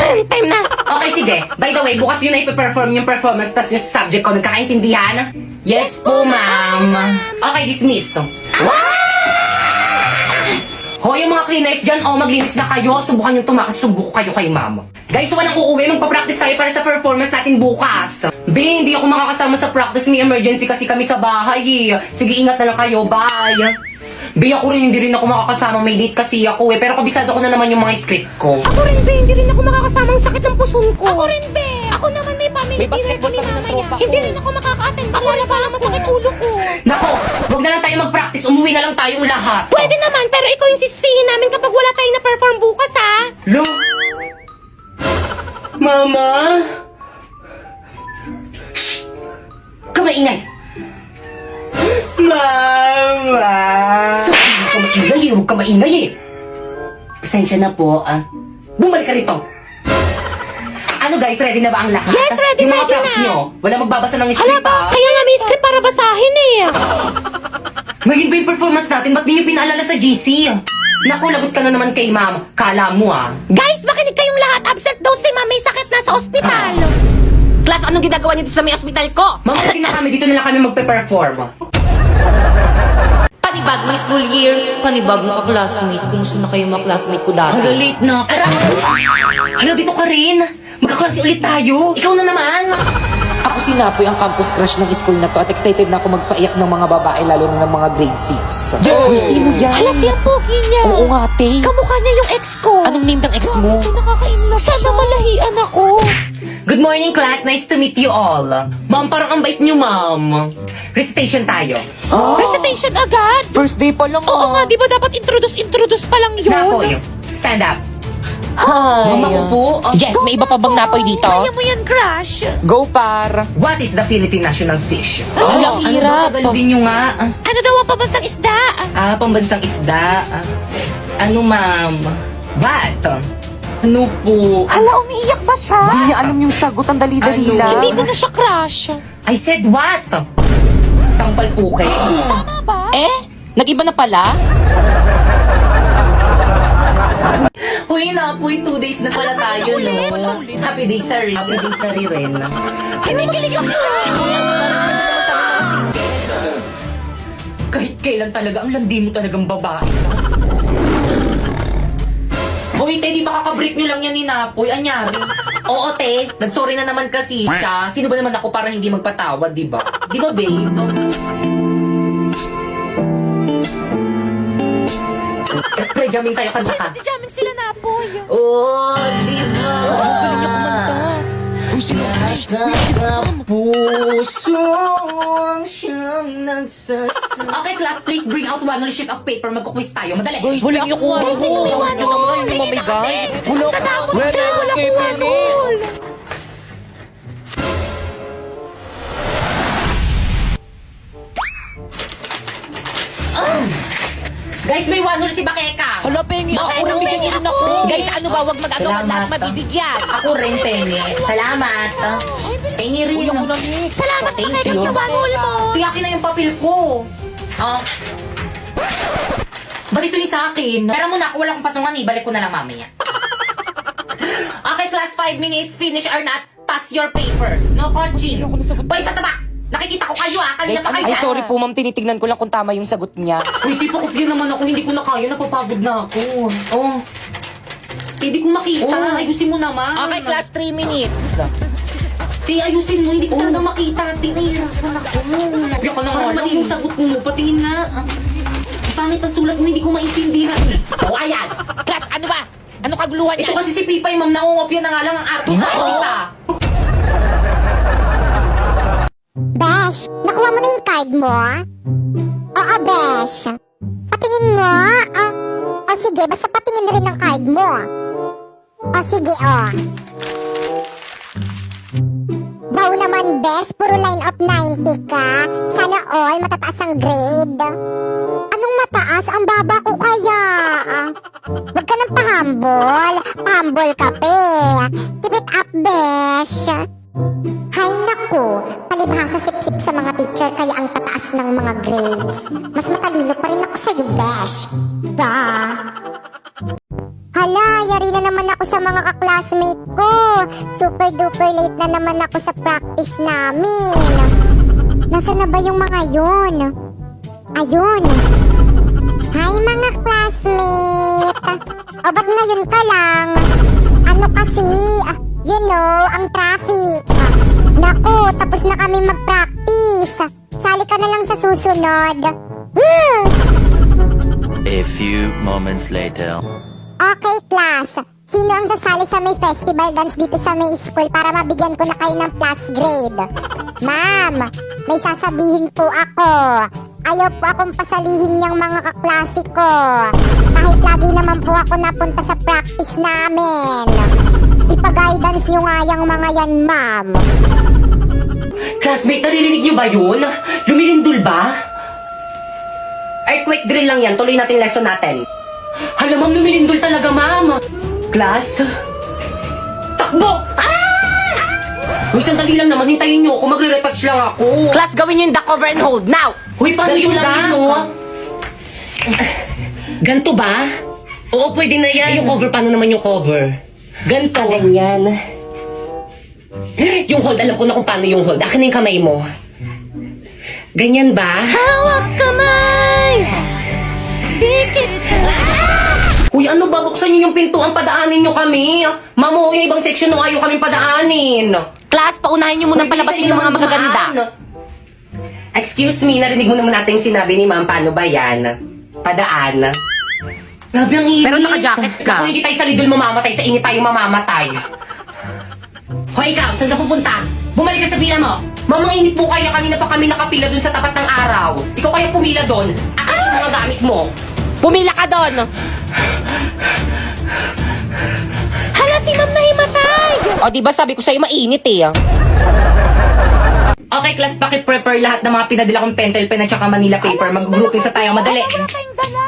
Time na. Okay, sige. By the way, bukas yun ay ipe-perform yung performance tas yung subject ko. Nagkakaintindihan? Yes po, ma'am. Okay, dismiss. Hoy, yung mga cleaners dyan, maglinis na kayo. Subukan yung tumakas, subuko kayo kay ma'am. Guys, walang uuwi. Magpa-practice tayo para sa performance natin bukas. B, hindi ako makakasama sa practice. May emergency kasi kami sa bahay eh. Sige, ingat na lang kayo. Bye. B, ako rin, hindi rin ako makakasama. May date kasi ako eh. Pero kabisado ko na naman yung mga script ko. Ako rin, be. Hindi rin ako makakasama. Ang sakit ng puson ko. Ako rin, be. Ako naman may family May dinner basketball kami kami ng mamaya. tropa ko. Hindi rin ako makaka-attend. Ako na pala masakit ulo ko. Nako, huwag na lang tayo mag-practice. Umuwi na lang tayong lahat. Pwede naman, pero ikaw yung sisihin namin kapag wala tayong na-perform bukas, ha? Lo? Mama? Shh! Kamaingay! Mama! Sabihin ko maingay eh, huwag ka maingay eh! Pasensya na po, bumalik ka rito! Ano guys, ready na ba ang lahat? Yes, ready, yung mga ready props na. nyo, wala magbabasa ng Hala script ba? Kaya nga may script para basahin eh. Ngayon ba yung performance natin? Ba't di nyo pinaalala sa GC? Naku, lagot ka na naman kay ma'am. Kala mo Guys, makinig kayong lahat. Absent daw si ma'am. May sakit na sa ospital. Class, anong ginagawa niyo sa may ospital ko? Ma'am, okay na kami. Dito na lang kami magpe-perform. Panibag may school year. Panibag mga classmate. Kumusta na kayo mga classmate ko dati? Hala, late na. Hala, dito ka rin. Magkaklase ulit tayo. Ikaw na naman. Ako si Napoy, ang campus crush ng school na to at excited na ako magpaiyak ng mga babae lalo na ng mga grade 6. Uy, sino yan? Halati ang pogi niya. Oo nga, te. Kamukha niya yung ex ko. Anong name ng ex mo? Nakaka-inlove siya. Sana malahian ako. Good morning, class. Nice to meet you all. Ma'am, parang ang bait niyo, ma'am. Recitation tayo. Recitation agad? First day pa lang Oo nga, di ba dapat introduce pa lang yun? Napoy, stand up. Hi. Ma'am, ako po. Yes, may iba pa bang Napoy dito? Kaya mo yan, crush. Go par. What is the Philippine national fish? Hala, ang hirap. Ano ba? Tagalogin nyo nga. Ano daw ang pabansang isda? Pambansang isda. Ano, ma'am? What? Ano po? Hala, umiiyak ba siya? Hindi niya alam yung sagot, ang dali-dali Ano? lang. Hindi mo na siya crush. I said what? Tampal po kayo. Tama ba? Nag-iba na pala? Uy, Napoy, 2 days na pala tayo, no? Happy day, sorry. Happy day, sorry rin. Kinikilig ako. Kahit kailan talaga, ang landi mo talagang babae. Hoy, te, di ba kakabreak nyo lang yan ni Napoy? Anyari? Oo, te. Nagsorry na naman kasi siya. Sino ba naman ako para hindi magpatawad, di ba? Di ba, babe? Pre, jamming tayo, kanta ka. Si jamming sila na po. Oh, di ba? Galing niya kumanta. Pusong siyang Okay, class, please bring out one sheet of paper. Magkukwis tayo. Madali. Wala niyo ko. Sino may one? Wala Tingin na kasi. Tatakot Wala ka. naman kay Penny. Guys, may one si Bakeka. Hala, Penny, ako Bakit rin ang bigyan Penny ko rin ako? ako. Guys, ano ba? Huwag mag-agawan Salamat. lahat mabibigyan. Ako rin, Penny. Salamat. Penny rin. Ulang ulang mix. Salamat Thank mga you. sa banol mo. Tiyakin na yung papel ko. Ba't ito yung sa akin? Pero muna, ako wala akong patungan eh. Balik ko na lang mamaya. Okay, class, 5 minutes. Finish or not, pass your paper. No coaching. Boy, sa taba! Nakikita ko kayo kanina Guys, pa kayo. ay sorry po ma'am, tinitignan ko lang kung tama yung sagot niya. Uy, di pa kopya naman ako. Hindi ko na kaya. Napapagod na ako. Oh. Hindi ko makita. Ayusin mo naman. Okay, class, 3 minutes. Ti, ayusin mo. Hindi ko talaga makita. Ti, nahihirapan ako. Kopya ko na nga lang yung sagot mo. Patingin nga. Pangit ang sulat mo. Hindi ko maintindihan. O, ayan. Class, ano ba? Ano kaguluhan Ito niya? kasi si Pipay, ma'am. Nangungopya na nga lang ang arte. Nakikita. Besh, nakuha mo na yung card mo? Oo, Besh. Patingin mo? O sige, basta patingin na rin ng card mo. O sige, Wow naman, Besh, puro line of 90 ka. Sana all matataas ang grade. Anong mataas? Ang baba ko kaya. Huwag ka nang pahambol. Pahambol ka, pe. Keep it up, Besh. Hay nako, palibhasa sip-sip sa mga teacher kaya ang tataas ng mga grades. Mas matalino pa rin ako sa'yo, Besh. Da. Hala, yari na naman ako sa mga kaklasmate ko. Super duper late na naman ako sa practice namin. Nasaan na ba yung mga yun? Ayun. Hi mga classmate. O ba't ngayon ka lang? Ano kasi, you know, ang traffic. Naku, tapos na kami mag-practice. Sali ka na lang sa susunod. Woo! A few moments later. Okay, class. Sino ang sasali sa may festival dance dito sa may school para mabigyan ko na kayo ng plus grade? Ma'am, may sasabihin po ako. Ayaw po akong pasalihin niyang mga kaklase ko. Kahit lagi naman po ako napunta sa practice namin. Ipa-guidance niyo nga yung mga yan, ma'am. Classmate, naririnig niyo ba yun? Lumilindol ba? Earthquake drill lang yan. Tuloy natin lesson natin. Hala, ma'am, lumilindol talaga, ma'am. Class? Takbo! Uy, sandali lang naman. Hintayin niyo ako. Magre-retouch lang ako. Class, gawin niyo yung duck over and hold now! Uy, paano yun lang yun, no? Ganto ba? Oo, pwede na yan. Yung cover, paano naman yung cover? Ganto. Ganyan. Yung hold, alam ko na kung paano yung hold. Akin na yung kamay mo. Ganyan ba? Hawak kamay! Dikit ka! Uy, ano ba? Buksan niyo yung pintuan, padaanin niyo kami. Mamo, yung ibang section nung ayaw kami padaanin. Class, paunahin niyo muna palabasin yung mga magaganda. Excuse me, narinig mo naman natin yung sinabi ni ma'am. Paano ba yan? Padaan. Grabe ang init. Pero naka-jacket ka. Kung hindi tayo sa lidol mamamatay, sa init tayo mamamatay. Hoy, ikaw, saan ka pupunta? Bumalik ka sa pila mo. Mamang init po kaya, kanina pa kami nakapila dun sa tapat ng araw. Ikaw kaya pumila dun. Akin yung mga gamit mo. Pumila ka doon! Hala, si ma'am na himatay! O, di ba sabi ko sa'yo mainit eh. Okay, class, paki-prepare lahat ng mga pinadala kong pentel pen at saka Manila paper. Mag-grouping sa tayo, madali. Wala tayong dala!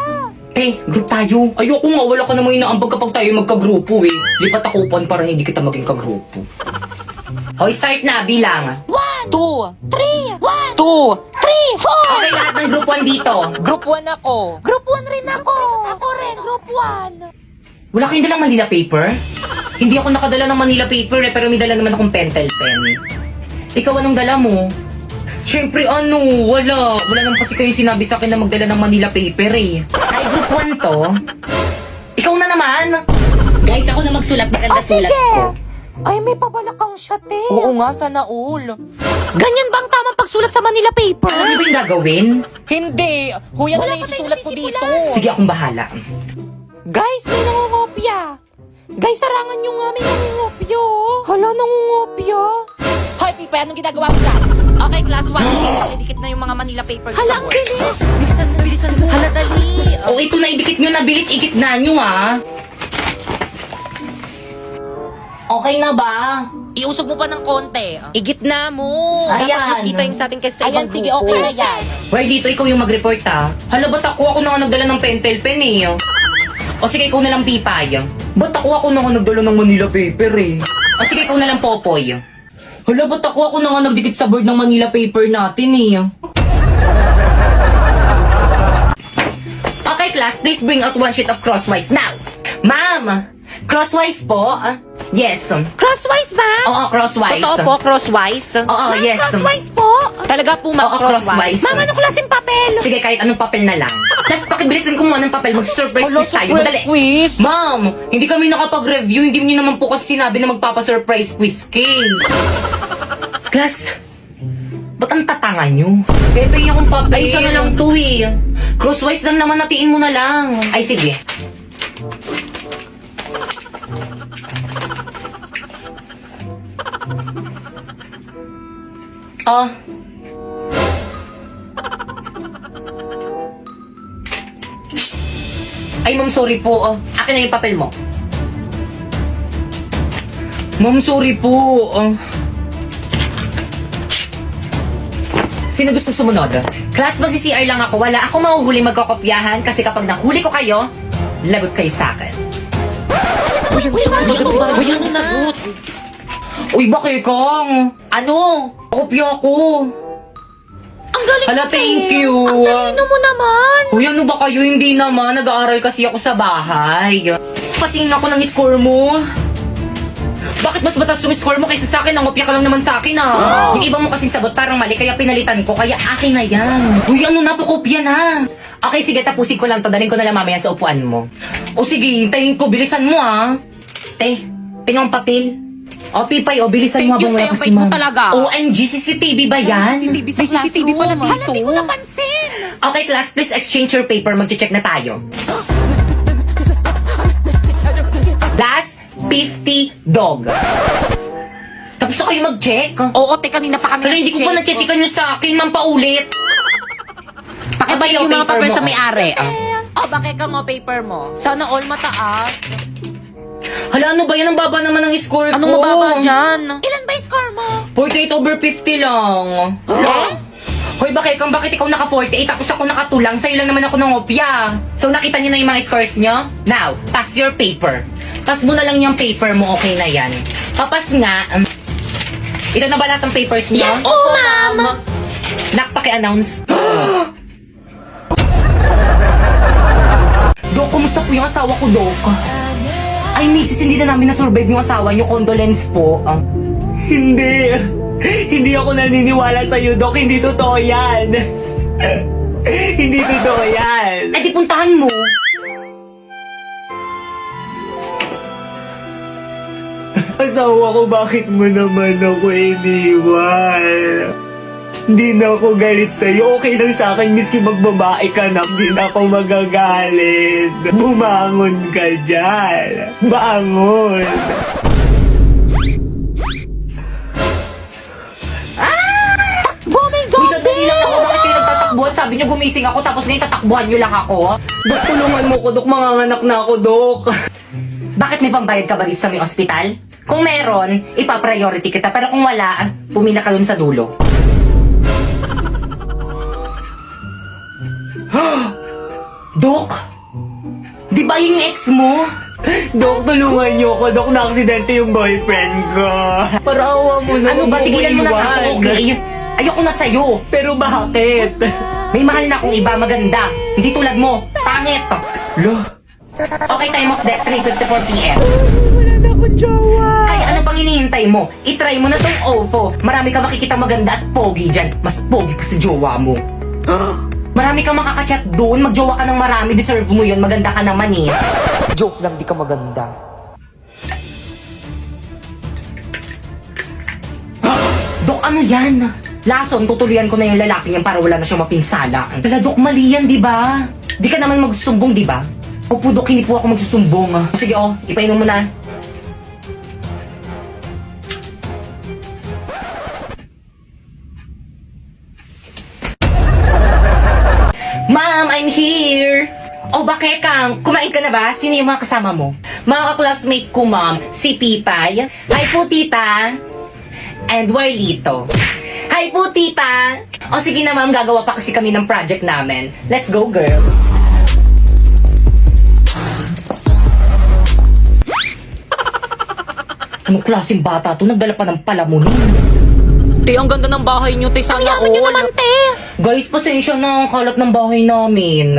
Eh, group tayo. Ayoko nga, wala ka naman inaambag kapag tayo magka-grupo eh. Lipat akupan para hindi kita maging ka-grupo. Hoy, start na, bilang. 1, 2, 3, 1, 2, 3, 4! Okay, lahat ng group 1 dito. Group 1 ako. Group 1 rin ako! Ako rin, group 1! Wala kayong dalang Manila paper? Hindi ako nakadala ng Manila paper eh, pero may dala naman akong pentel pen. Ikaw, anong dala mo? Siyempre, wala. Wala naman kasi kayo sinabi sa akin na magdala ng Manila paper eh. Ay, group 1 to. Ikaw na naman. Guys, ako na magsulat. Maganda sulat ko. Ay, may pabalakang shot eh! Oo nga, sana all. Ganyan ba ang tamang pagsulat sa Manila paper? Ano ba yung gagawin? Hindi! Huya na Wala lang pa tayong isusulat ko nasisimulan. dito. Sige, akong bahala. Guys, may nangungopia! Guys, sarangan nyo nga, may nangungopia! Hala, nangungopia! Hoy, Pipa, anong ginagawa mo dyan? Okay, class 1. Dikit na yung mga Manila paper. Hala, ang bilis! Bilisan mo. Hala, dali. O, ito na, idikit nyo na. Bilis, ikit na nyo ah. Okay na ba? Iusog mo pa ng konti. Igitna mo. Ayan. Dapat mas kita yung sa atin kasi sa Ayan, ibang sige, grupo. okay na yan. Well, dito ikaw yung mag-report ha. Hala, ba't ako na nga nagdala ng pentel pen eh? O sige, ikaw na lang Pipay. Ba't ako na nga nagdala ng Manila paper eh? O sige, ikaw na lang Popoy. Hala, ba't ako na nga nagdikit sa board ng Manila paper natin eh? Okay, class, please bring out one sheet of crosswise now. Ma'am, crosswise po? Yes. Crosswise ba? Oo, crosswise. Totoo po, crosswise. Oo, yes. Crosswise po? Talaga po, ma'am, Oo, crosswise. crosswise. Ma'am, anong klaseng papel? Sige, kahit anong papel na lang. Tapos pakibilisan kumuha ng papel, mag-surprise quiz tayo. Madali. quiz. Ma'am, hindi kami nakapag-review. Hindi niyo naman po kasi sinabi na magpapa-surprise quiz kay. Class, ba't ang tatanga niyo? Pepe yung papel. Ay, isa na lang to eh. Crosswise lang naman, natiin mo na lang. Ay, sige. Oh. Ay, ma'am, sorry po. Akin na yung papel mo. Ma'am, sorry po. Sino gusto sumunod? Class, magsi-CR lang ako. Wala akong mahuhuli magkakopyahan kasi kapag nahuli ko kayo, lagot kayo sa akin. Uy, bakit kang? Ano? Kopya ko. Ang galing Hala, mo, thank Kel. you. Ang talino mo naman. Uy, ano ba kayo? Hindi naman. Nag-aaral kasi ako sa bahay. patingin ako ng score mo. Bakit mas mataas yung score mo kaysa sa akin? Nangopya ka lang naman sa akin Yung iba mo kasing sagot parang mali kaya pinalitan ko. Kaya akin na yan. Uy, ano na? Pakopya na. Okay, sige. Tapusin ko lang to. Dalhin ko na lang mamaya sa upuan mo. O sige, hintayin ko. Bilisan mo Te, pingong papel. O, Pipay, bilisan mo habang wala pa si ma'am. OMG, CCTV ba yan? May CCTV pala dito. Hindi ko napansin. Okay, class, please exchange your paper. Mag-check na tayo. Last, 50 dog. Tapos na kayo mag-check? Oo, te, kanina pa kami Pero hindi ko pa na-checkan nyo sa akin, ma'am, paulit. Pakibalik yung mga paper sa may-ari. Oh, bakit ka mo paper mo? Sana all mataas. Hala, ano ba yan? Ang baba naman ng score ko. Anong mababa dyan? Ilan ba yung score mo? 48/50 lang. Hoy, bakit ikaw naka-48 tapos ako nakatulang? Sa'yo lang naman ako ng opya. So, nakita niyo na yung mga scores niyo? Now, pass your paper. Pass mo na lang yung paper mo, okay na yan. Papas nga. Ito na ba lahat ng papers niyo? Yes po, ma'am. Nakpaki-announce. Dok, kumusta po yung asawa ko, Dok? Ay, misis, hindi na namin na-survive yung asawa niyo. Condolence po. Hindi. Hindi ako naniniwala sa'yo, Dok. Hindi totoo yan. Hindi totoo yan. Ay, di puntahan mo. Asawa ko, bakit mo naman ako iniwan? Hindi na ako galit sa'yo. Okay lang sa akin, miski magbabae ka na. Hindi na ako magagalit. Bumangon ka dyan. Bangon. Uy, sandali lang ako. Bakit kayo nagtatakbuhan? Sabi niyo gumising ako tapos ngayon tatakbuhan niyo lang ako. Dok, tulungan mo ko, Dok. Manganganak na ako, Dok. Bakit may pambayad ka ba dito sa may ospital? Kung meron, ipa-priority kita. Pero kung wala, pumila ka dun sa dulo. Dok! Di ba yung ex mo? Dok, tulungan niyo ako. Dok, na-aksidente yung boyfriend ko. Parawa mo na. Ano ba? Tigilan mo na ako. Okay. Ayoko na sa'yo. Pero bakit? May mahal na akong iba maganda. Hindi tulad mo. Pangit. Okay, time of death, 3:54 p.m. Wala na akong jowa. Kaya ano pang hinihintay mo? I-try mo na tong OPPO. Marami ka makikita maganda at pogi dyan. Mas pogi pa sa jowa mo. Marami kang makakachat doon. Magjowa ka ng marami. Deserve mo yun. Maganda ka naman eh. Joke lang, di ka maganda. Dok, ano yan? Lason, tutuloyan ko na yung lalaki niyan para wala na siyang mapinsala. Wala, Dok, mali yan, di ba? Di ka naman magsusumbong, di ba? Opo, Dok, hindi po ako magsusumbong. Sige, ipainom mo na. Ma'am, I'm here! Oh, bakit Kang? Kumain ka na ba? Sino yung mga kasama mo? Mga ka-classmate ko, ma'am. Si Pipay. Hi po, tita. And Warlito. Hi po, tita. O sige na, ma'am. Gagawa pa kasi kami ng project namin. Let's go, girls. Anong klaseng bata to? Nagdala pa ng palamunin. Te, ang ganda ng bahay niyo, te. Sana Yaman nyo naman, te. Guys, pasensya na ang kalat ng bahay namin.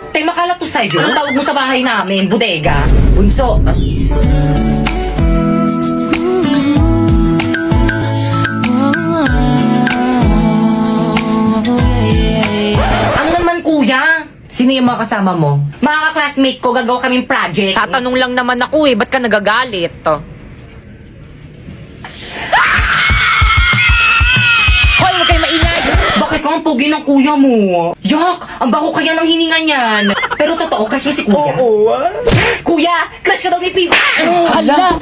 Tay, makalat to sa'yo. Anong tawag mo sa bahay namin? Bodega? Bunso? Ano naman, kuya? Sino yung mga kasama mo? Mga ka-classmate ko, gagawa kaming project. Tatanong lang naman ako ba't ka nagagalit? Hoy, huwag kayo maingay! Bakit ka ang pogi ng kuya mo? Yak! Ang baho kaya ng hininga niyan. Pero totoo, crush mo si kuya? Oo. Kuya, crush ka daw ni Pipa. Hala!